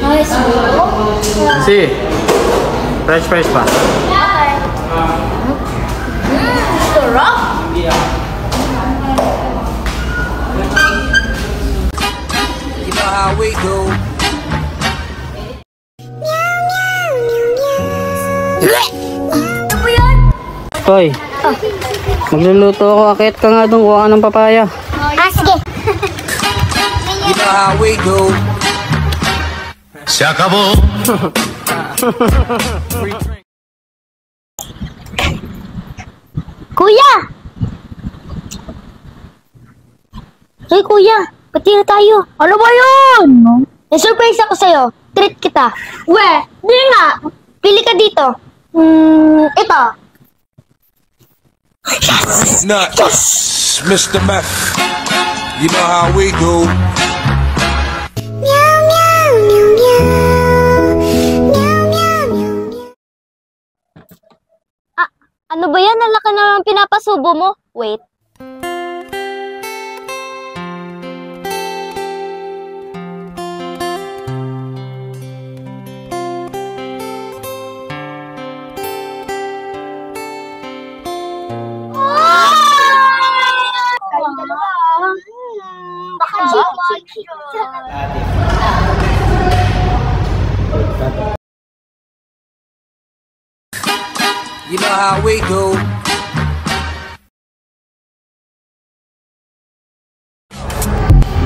Ay, siguro. Kasi, fresh fries pa. Okay. Sarap. You know how we do. Ano po yan? Hoy, magluluto ako. Akit ka nga doon. Kuha ka ng papaya. Sige. You know how we do. Se acabó. Kuya! Hey, kuya! Pati na tayo. Ano ba yun? Na-surprise ako sa'yo. Treat kita. We, di nga. Pili ka dito. Ito. Nuts. Mr. Meth. You know how we do. Meow, meow, meow, meow. Meow, meow, meow, meow. Ah, ano ba yan? Ang laki naman pinapasubo mo. Wait. Baka You know how we do.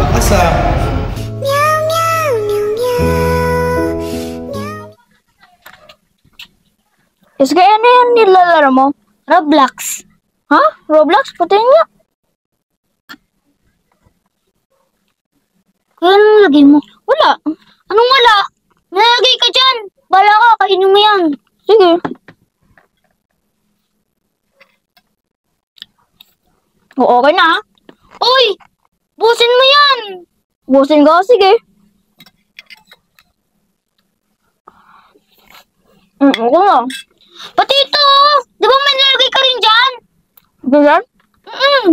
Bakasa. meow, meow, meow, meow. Is kaya na yan nilalaro mo? Roblox. Ha? Roblox? Patayin niya. Kaya anong lagay mo? Wala. Anong wala? Nalagay ka dyan. Bala ka, kainin mo yan. Sige. O, okay na. Uy! Busin mo yan. Busin ko? Sige. Okay na. Pati ito. Di ba may nalagay ka rin dyan? Ganyan? Okay.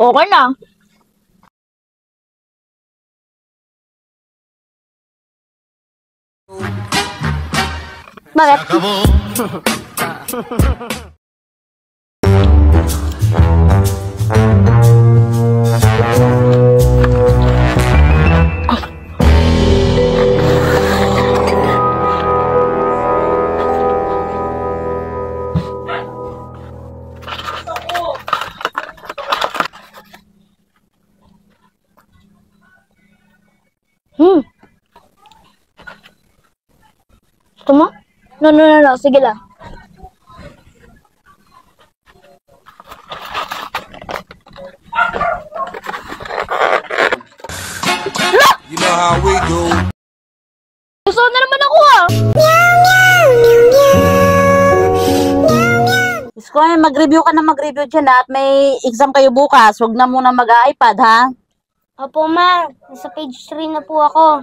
Okay na. Bakit? Se acabó. Gusto mo? No. Sige lang. You know how we do. Gusto na naman ako ah. Gusto ko mag-review ka na mag-review dyan at may exam kayo bukas. Huwag na muna mag-iPad ha. Opo ma, nasa page 3 na po ako.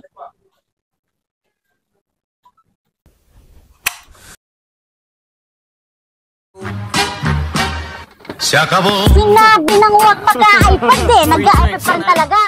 Se acabó. Sinabi ng huwag mag-iPad eh, nag-iPad pa rin talaga.